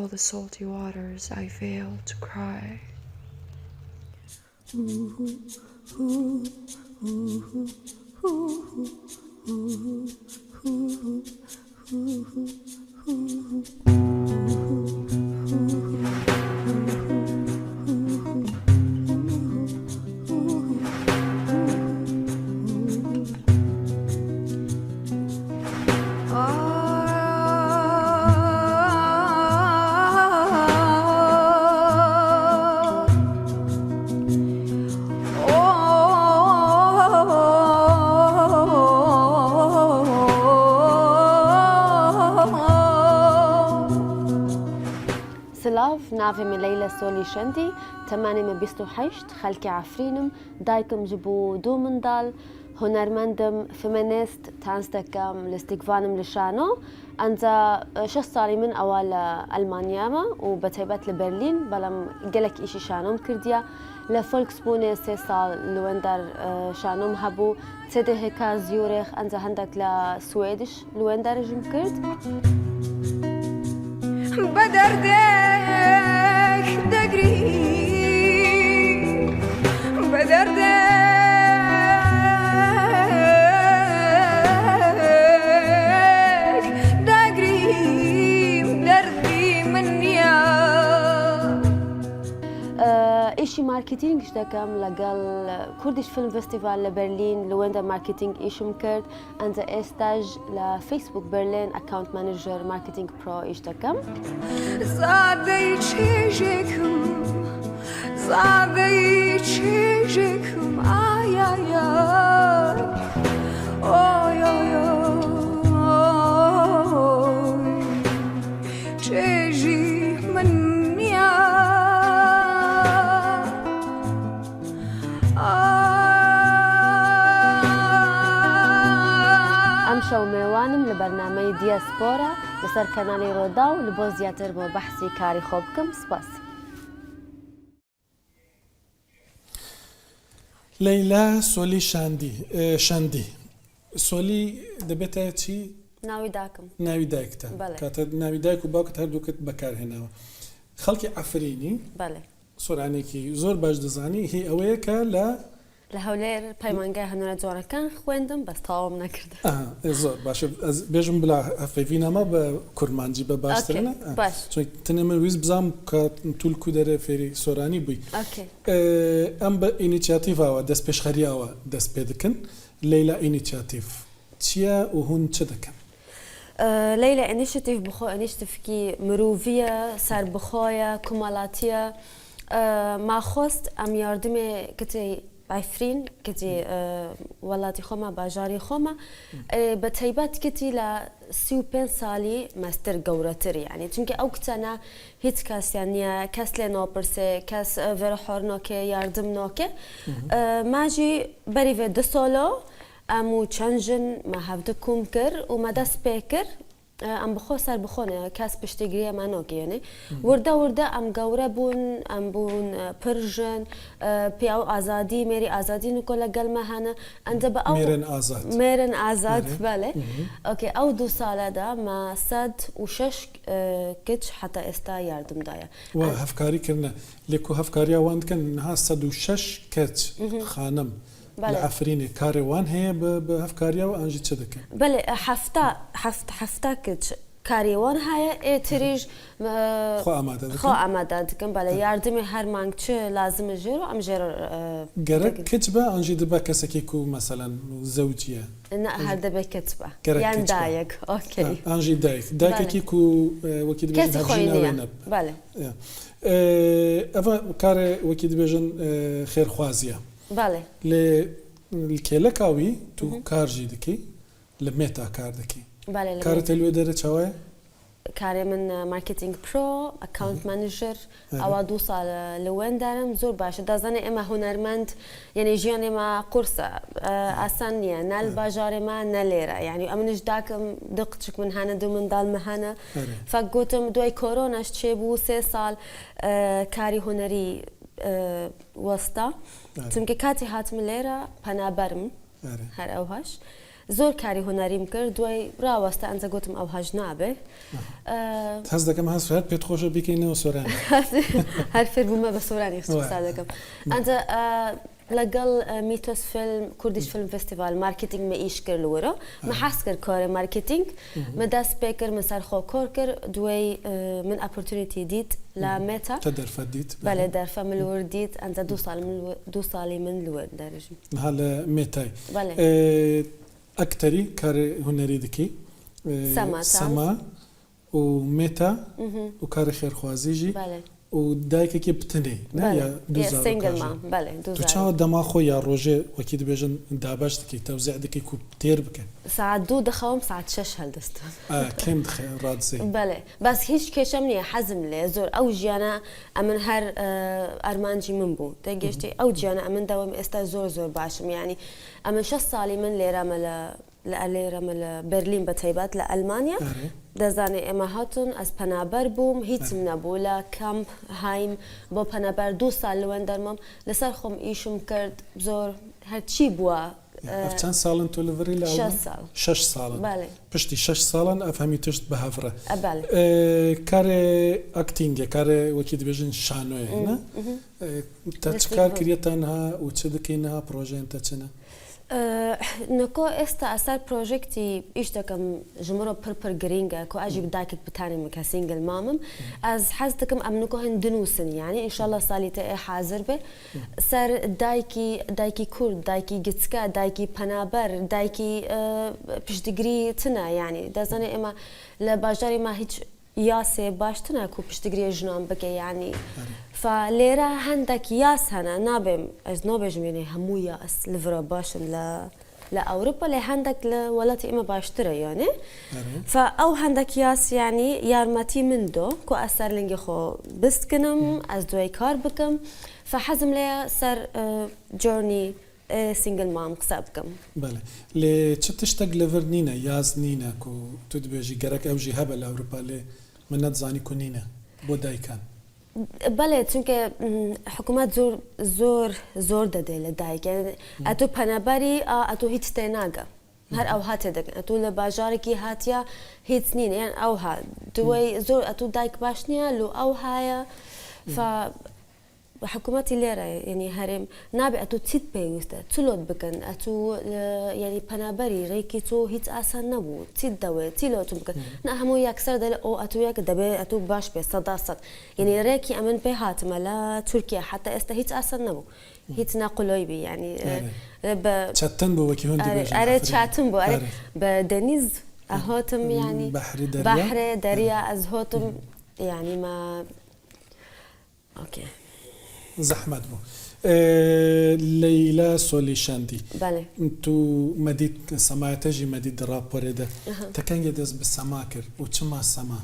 the salty waters, I fail to cry. سلاف نافي من ليلى سولي شندي تماني من بيستو حيشت خلكي عفرينم دايكم جبو دومندال هنرمندم فيمينيست تانستكم لاستقفانم لشانو أنت شخص صاري من أول ألمانيا وبتيبت لبرلين بلم قلك إشي شانوم كرديا لفولكس بوني 3 سال لويندر شانوم هبو تسيدي هكا زيوريخ أنت عندك لسويدش لويندر جم كرد بدردك دقري بدردك إيشي ماركتينج اشتكم لقال كردش فيلم فيستيفال لبرلين لويندا ماركتينج إيش مكرد أنت إستاج لفيسبوك برلين أكاونت مانجر ماركتينج برو اشتكم زادي تشيجكم زادي تشيجكم آي آي آي أوي أوي أوي تشيجي مني أمشوا ميوانم لبرنامج دياسبورا لسر كنالي روداو لبو زياتر بو بحثي كاري خوبكم سباسي ليلى سولي شاندي سولي دبيتها چی؟ ناوي داكم ناوی دایکتان بله. کاتە ناوی دایک و باوکت هەردووکت بەکارهێناوە خەڵکی عەفرینی بله سۆرانێکی زۆر باش دەزانی هی ئەوەیە کە لە لهولير پەیمانگای هەنوورە جوانەکان خوێندم بەس تاوام نەکردم زۆر باشە بێژم بلا هەفەیڤینەمە بە کورمانجی بە باشترنە باش تنە من ویست بزانم کە تولکو دەرە فێری سۆرانی بووی ئەم بە ئینیشیاتیڤاوە دەست پێشخەریاوە دەست پێ دەکەن لەیلا ئینیشیاتیڤ چییە و هون چ دەکەن ليلى انيشيتيف بخو انيشيتيف كي مروفيه سر بخويا كمالاتيه ما خوست ام ياردمي كتي عفرين كتي ولاتي خوما باجاري خوما بتيبات كتي لا 35 سالي ماستر جورتر يعني چونكه او كتانا هيت كاس يعني كاس لنوبرسه كاس ورحورنوكه ياردمنوكه ماجي بري في دسولو امو چنجن ما هفدكم كر وما داس بيكر ام بخو سر بخونه کس پشتگیری منو گیونه ورده ام گوره بون ام بون پرژن پیاو آزادی میری آزادی نکولا گلمه هنه انده با او میرن آزاد بله اوکی او 2 ساله دا ما 106 کچ حتی استا یاردم دایا و هفکاری کرنه لیکو هفکاری آوان کن نها 106 کچ خانم لعفريني كاري وان هي بهفكاريا وانجي تشدك بله حفتا كتش كاري وان هاي تريج خو اماده دكم بله ياردمي هر مانگچ لازم جيرو ام جيرو جرك كتبه انجي دبا كسكيكو مثلا زوجيه نا هذا بكتبه يعني دايك اوكي انجي دايك كيكو وكيد بيجن هرجينا بله افا كاري وكيد بيجن خير خوازيه بله للكيلكاوي تو كارجي دكي لميتا كار دكي بله كار تلوي دره چاوي كاري من ماركتينج برو اكاونت مانجر او 2 سال لوين دارم زور باش دازاني اما هنرمند يعني جياني ما قرصه اسانيه نال باجار ما نليره يعني امنش داكم دقتك من هنا دو من دال مهنا فقوتم دوي كورونا شتشبو 3 سال كاري هنري وسطا چونکه کاتی هات ملیرا پنابرم هر اوهاش زۆر کاری هۆناریم کرد دوای ڕاوەستە ئەنجە گوتم ئەو هەژ نابێ هەست دەکەم هەست پێت خۆشە بیکەینەوە سۆرانی هەر فێر بوومە بە سۆرانی قسا دەکەم ئەنجە لەگەڵ میتۆس فیلم کوردیش فیلم فستیڤال مارکتینگ مە ئیش کرد لەوەرە مە حەز کرد کارە مارکتینگ مە دەست پێ کرد مە سەرخۆ کۆر کرد دوای من ئەپۆرتونیتی دیت لە مێتا تا دەرفەت دیت بەڵێ دەرفە من لەوەر دیت ئەنجە دوو ساڵی من لەوەر دەرژم ها لە مێتای ئەکتەری کارە هونەری دکی سەما و مێتا و کارە خێرخوازیژی و دایکێکی بتنێ تو چاوە دەما خۆ یا ڕۆژێ وەکی دەبێژن دابش دکەیت تەوزیع دەکەی و تێر بکەن ساعت 2 دەخەوم ساعت 6 هەڵدەستم کەم ڕادزێ بەڵێ بەس هیچ کێشەم نییە حەزم لێ زۆر ئەو ژیانە ئەمن هەر ئەرمانجی من بوو دەگەشتی ئەو گیانە ئەمن داوام ئێستا زۆر باشم ینی ئەمن 6 ساڵی من لێرەمە لێرەمە لە بەرلین بە تایبەت لە ئەلمانیا دەزانێ ئێمە هاتون ئەس پەنابەر بووم هیچم نەبوو لە کەمپ هایم بۆ پەنەبەر 2 ساڵ لەوەن دەرمەم لەسەر خۆم ئیشم کرد زۆر هەرچی بووە چەند ساڵن تۆ لەڤری لە 6 ساڵن پشتی 6 ساڵن ئەفهەمی تشت بە هەڤرە کارێ ئەکتینگە کارێ وەکی دەبێژن شانۆیە تا چ کار کریێتەنها و چ دەکەینەها پرۆژێن تە چنە نکۆ ئێستا ئەسەر پرۆژێکتی ئیش دەکەم ژمرۆ پڕ گرینگە کۆ ئاژی دایکێک بتانێ مکە سینگل مامم ئەس حەز دەکەم ئەم نکۆ هەن دنووسن یانی ئینشاءالله ساڵی تە حاضر بێ سەر دایکی کورد دایکی گچکە دایکی پەنابەر دایکی پشتگیری تنە یانی دەزانێ ئێمە لە باژاری ما هیچ یاسێ باشتنە و پشتگیری ژنان بکە یانی فلێرە هەندێک یاس هەنە نابێم ئەس نابێژم وێنێ هەموو یاس لڤرە باشن لە ئەوروپا لێ هەندێک لە وڵاتی ئێمە باشترە یانێ ئەو هەندێک یاس ینی یارمەتی من دۆ کو ئەسەر لنگی خۆ بستکنم ئەس دوای کار بکەم حەزم لێ سەر جۆرنی سینگل مام قسە بکەم بەڵێ لێ چ تشتێک لەڤر نینە یاز نینە و تو دەبێژی گەرەک ئەوژی هەبە لە ئەوروپا لێ من نەتزانی کو نینە بۆ دایکان بەڵێ چونکە حکوومەت زۆر دەدێ لە دایکە ئەتۆ پەنەبەری ئەتۆ هیچ تێ ناگە هەر ئەو هاتێ دەکەن ئەتۆ لە باژارێکی هاتیە هیچ نین یان ئەو ها دوای زۆر ئەتۆ دایک باش نییە لۆ ئەو هایە حکوومەتی لێرە ینی هەرێم نابێ ئەتۆ چیت پێویستە چلۆت بکەن ئەتۆ ینی پەنابەری ڕێکی تۆ هیچ ئاسان نەبوو چیت دەوێت چیلۆتم بکەن نە هەموو یەکسەر دەڵێ ئەو ئەتویەکە دەبێت ئەتۆ باش پێ 100 ینی ڕێکی ئەمن پێ هاتمە لە تورکیا حتا ئێستا هیچ ئاسان نەبوو هیچ ناقلۆی بی ینی چەتەن بۆ وەکی هەن ئەرێ چاتم بۆ ئەرێ بە دەنیز ئەهاتم ینی بەحرێ دەریا ئەز هاتم ینی ما ئۆکێ زەحمەت بوو لەیلا سۆلیشاندی تو مەدید سەمایەتەژی مەدید ڕاپۆرێدە تەکەنگە دەست بە سەما کرد و چما سەما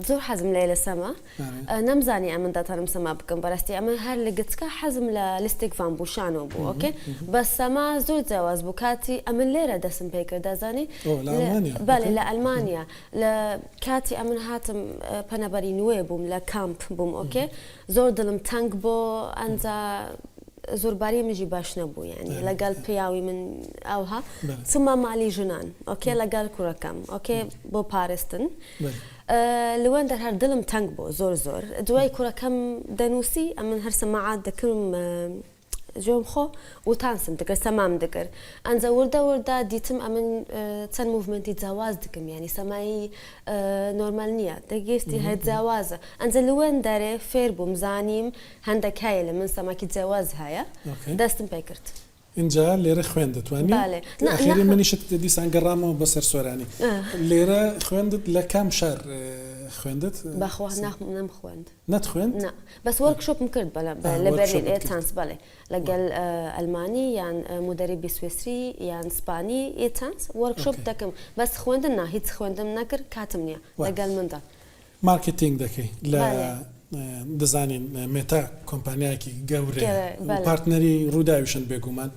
زۆر حەزم لێ لە سەما نەمزانی ئەمن دەتەنم سەما بکەم بەڕاستی ئەمە هەر لە گچکە حەزم لە لیستێک فان بوشانەوە بوو ئۆکێ بە سەما زۆر جیاواز بوو کاتی ئەمن لێرە دەسم پێ کرد دەزانی بەڵێ لە ئەلمانیا لە کاتی ئەمن هاتم پەنەبەری نوێ بووم لە کامپ بووم ئۆکێ زۆر دڵم تەنگ بۆ ئەنجا زۆرباری منژی باش نەبوو ینی لەگەڵ پیاوی من ئەوها چمە مالی ژنان ئۆکێ لەگەڵ کوڕەکەم ئۆکێ بۆ پارستن لەوەن دەر هەر دڵم تەنگ بۆ زۆر دوای کوڕەکەم دەنووسی ئەمن هەر سەماعات دەکردم جۆم خۆ و تانسم دەکرد سەمام دەکرد ئەنجە وردە دیتم ئەمن چەند موڤمنتی جیاواز دکم ینی سەمایی نۆرمال نییە دەگەستی هەر جیاوازە ئەنجە لەوەن دەرێ فێر بووم زانیم هەندێک هەیە لە من سەماکی جیاواز هەیە دەستم پێ کرد اینجا لێرە خوێن دەتوانانی ئەخیری منیشت دیسان گەڕامەوە بەسەر سۆرانی لێرە خوێندت لە کام شار خوێندت بەخوا نەم خوێند نەتخوێند بەس وەرکشۆپم کرد لە بەرلین ئێتانس بەڵێ لەگەڵ ئەلمانی یان مدەریبی سوێسری یان سپانی ئێتانس وەرکشۆپ دەکەم بەس خوێندن نا هیچ خوێندم نەکرد کاتم نییە لەگەڵ مندا مارکتینگ دەکەی لە دەزانین مێتا کۆمپانیایەکی گەورەیە پارتنەری ڕووداویشن بێگومان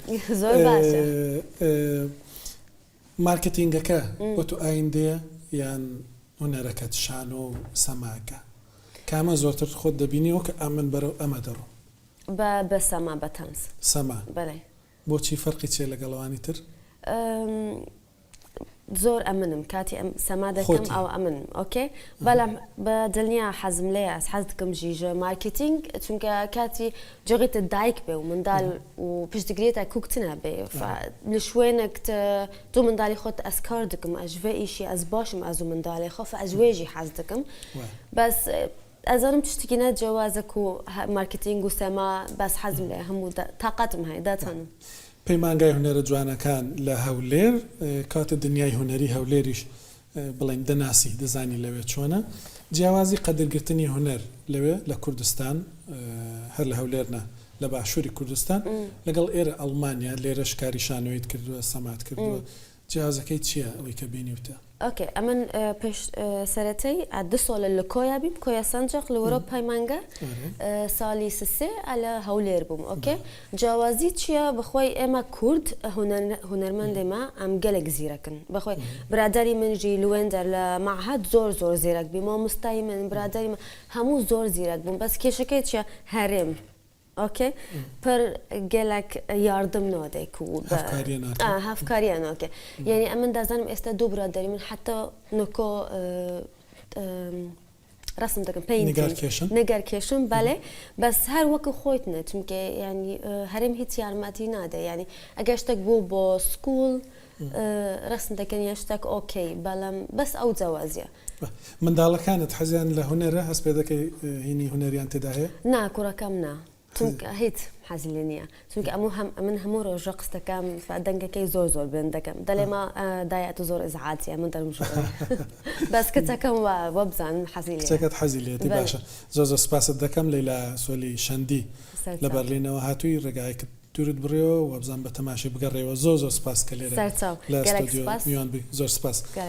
مارکتینگەکە بۆ تو ئایندەیە یان هونەرەکەت شان و سەماکە کامە زۆرتر خۆت دەبینیەوە کە ئەمن بەرەو ئەمە دەڕۆ بە سەما بە تەنس سەما بەڵێ بۆچی فەرقی چێ لەگەڵەوانی تر زۆر ئەمنم کاتی سەما دەکەم ئەو ئەمنم ئۆکێ بەڵام بە دڵنیا حەزم لێ ئەس حەز دکەم ژیژە مارکتینگ چونکە کاتی جۆغێتە دایک بێ و منداڵ و پشتگرێتە کوکتنە بێ لە شوێنێک تۆ منداڵی خۆت ئەسکار دکم ئەژێ ئیشی ئەس باشم ئەزوو منداڵی خۆ ئەژێژی حەز دکم بەس ئەزانم تشتێکی نەجیاوازە و مارکتینگ و سەما بەس حەزم لێ هەموو تااقەتم هەیە دەتوانم پەیمانگای هونەرە جوانەکان لە هەولێر کاتە دنیای هونەری هەولێریش بڵێن دەناسی دەزانی لەوێ چۆنە جیاوازی قەدرگرتنی هونەر لەوێ لە کوردستان هەر لە هەولێرنا لە باشووری کوردستان لەگەڵ ئێرە ئەڵمانیا لێرە شکاری شانۆیت کردووە سەمات کردووە جیاوازەکەی چییە ئەوەی کە بینیوتە ئۆکێ ئەمن سەرەتەی دو ساڵە لە کۆیا بیم کۆیا سەنجاق لە وەرە پەیمانگە ساڵی سسێ لە هەولێر بووم ئۆکێ جیاوازی چییە بەخۆی ئێمە کورد هونەرمەندێمە ئەم گەلێک زیرەکن بەخۆی برادری منژی لوێندەر لە معهد زۆر زیرەک بی مامۆستای من برادری من هەموو زۆر زیرەک بووم بەس کێشەکەی چییە هەرێم اوكي پر گلک یاردم ناده کو هفکاریان اوكي يعني امن دازنم است دو برادری من حتی نکو رسم دکم پینتینگ نگارکیشن بله بس هر وقت خویت نه چون که یعنی هرم هیچ یارمتی ناده یعنی اگه اشتک با سکول رسم دکن یاشتک اوكي بلام بس او زوازیه من داله كانت حزين لهنره هس بيدك هني هنريان تداهي نا كورا كم نا چونکە هیچ حەزلێنیە چونکە ئەموو من هەموو ڕۆژ ڕقس دەکەم دەنگەکەی زۆر بێن دەکەم دەڵێمە دایەت و زۆر ئزعاتیە من دەرم بەس کچەکەم وە بزانم حەزی کچەکەت حەزی لێتی باشە زۆر سپاست دەکەم لەیلا سۆلی شەندی لە بەرلینەوە هاتووی ڕێگایەکە دوورت بڕێەوە و بزان بە تەماشی بگەڕێەوە زۆر سپاس کە لێرە لە ستودیۆ میوان بی زۆر سپاس